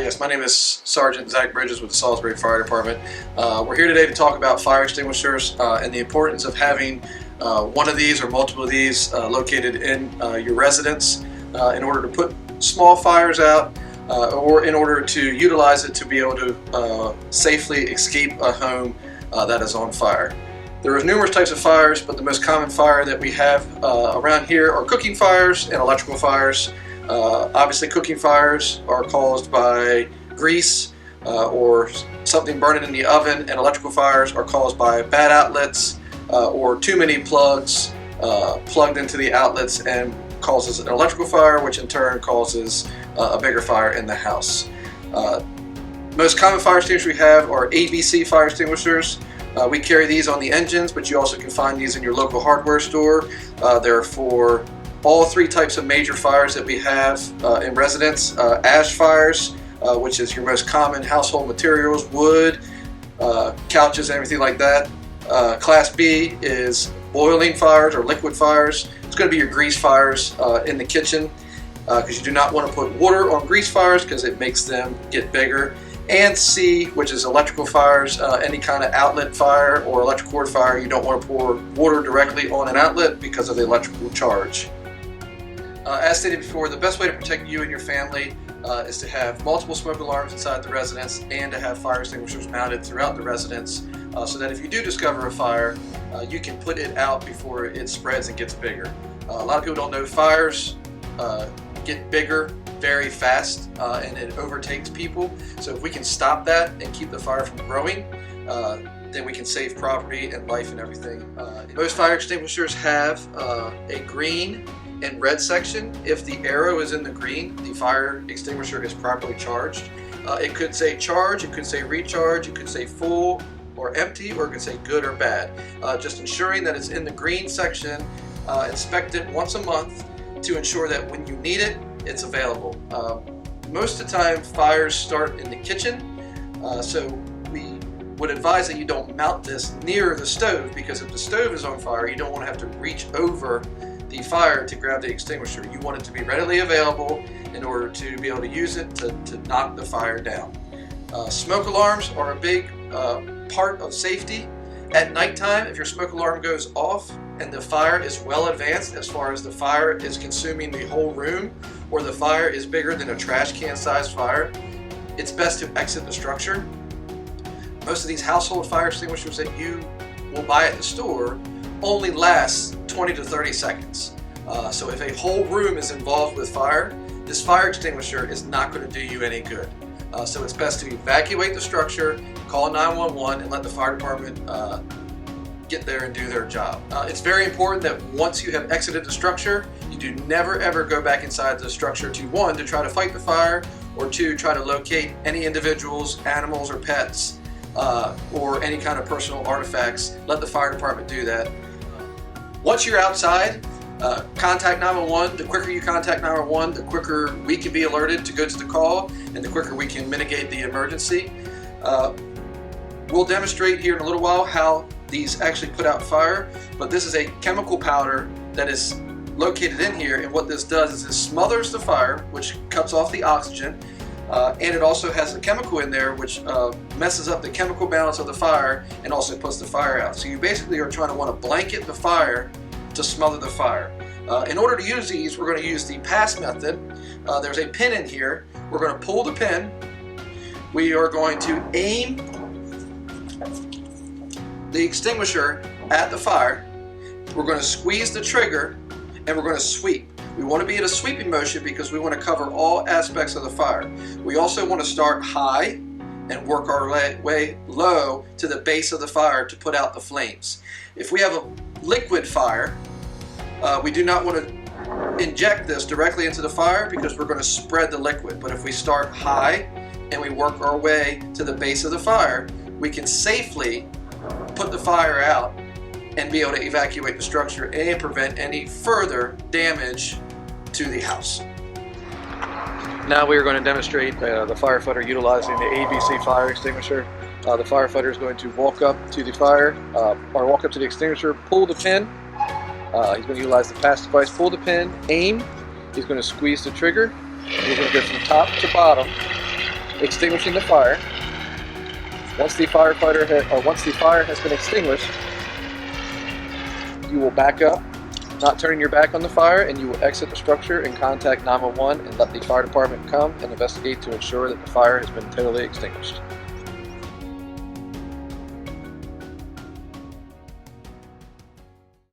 Yes, my name is Sergeant Zach Bridges with the Salisbury Fire Department. We're here today to talk about fire extinguishers and the importance of having one of these or multiple of these located in your residence in order to put small fires out or in order to utilize it to be able to safely escape a home that is on fire. There are numerous types of fires, but the most common fire that we have around here are cooking fires and electrical fires. Obviously, cooking fires are caused by grease or something burning in the oven, and electrical fires are caused by bad outlets or too many plugs plugged into the outlets and causes an electrical fire, which in turn causes a bigger fire in the house. Most common fire extinguishers we have are ABC fire extinguishers. We carry these on the engines, but you also can find these in your local hardware store. They're for all three types of major fires that we have in residence. Ash fires, which is your most common household materials, wood, couches, and everything like that. Class B is boiling fires or liquid fires. It's going to be your grease fires in the kitchen because you do not want to put water on grease fires because it makes them get bigger. And C, which is electrical fires, any kind of outlet fire or electric cord fire, you don't want to pour water directly on an outlet because of the electrical charge. As stated before, the best way to protect you and your family is to have multiple smoke alarms inside the residence and to have fire extinguishers mounted throughout the residence so that if you do discover a fire, you can put it out before it spreads and gets bigger. A lot of people don't know fires get bigger very fast and it overtakes people. So if we can stop that and keep the fire from growing, then we can save property and life and everything. Most fire extinguishers have a green and red section. If the arrow is in the green, the fire extinguisher is properly charged. It could say charge, it could say recharge, it could say full or empty, or it could say good or bad. Just ensuring that it's in the green section. Inspect it once a month to ensure that when you need it, it's available. Most of the time fires start in the kitchen, so we would advise that you don't mount this near the stove, because if the stove is on fire, you don't want to have to reach over the fire to grab the extinguisher. You want it to be readily available in order to be able to use it to knock the fire down. Smoke alarms are a big part of safety. At nighttime, if your smoke alarm goes off and the fire is well advanced as far as the fire is consuming the whole room, or the fire is bigger than a trash can sized fire, it's best to exit the structure. Most of these household fire extinguishers that you will buy at the store only last 20 to 30 seconds. So if a whole room is involved with fire, this fire extinguisher is not going to do you any good. So it's best to evacuate the structure, call 911, and let the fire department get there and do their job. It's very important that once you have exited the structure, you do never ever go back inside the structure to, one, to try to fight the fire, or two, try to locate any individuals, animals, or pets, or any kind of personal artifacts. Let the fire department do that. Once you're outside, contact 911. The quicker you contact 911, the quicker we can be alerted to go to the call, and the quicker we can mitigate the emergency. We'll demonstrate here in a little while how these actually put out fire, but this is a chemical powder that is located in here, and what this does is it smothers the fire, which cuts off the oxygen, and it also has a chemical in there which messes up the chemical balance of the fire and also puts the fire out. So you basically are trying to want to blanket the fire to smother the fire. In order to use these, we're going to use the pass method. There's a pin in here. We're going to pull the pin. We are going to aim the extinguisher at the fire. We're going to squeeze the trigger and we're going to sweep. We want to be in a sweeping motion because we want to cover all aspects of the fire. We also want to start high and work our way low to the base of the fire to put out the flames. If we have a liquid fire, we do not want to inject this directly into the fire because we're going to spread the liquid. But if we start high and we work our way to the base of the fire, we can safely put the fire out and be able to evacuate the structure and prevent any further damage to the house. Now we are going to demonstrate the firefighter utilizing the ABC fire extinguisher. The firefighter is going to walk up to the fire, or walk up to the extinguisher, pull the pin. He's going to utilize the pass device, pull the pin, aim. He's going to squeeze the trigger. He's going to go from top to bottom extinguishing the fire. Once the fire has been extinguished, you will back up, not turning your back on the fire, and you will exit the structure and contact 911 and let the fire department come and investigate to ensure that the fire has been totally extinguished.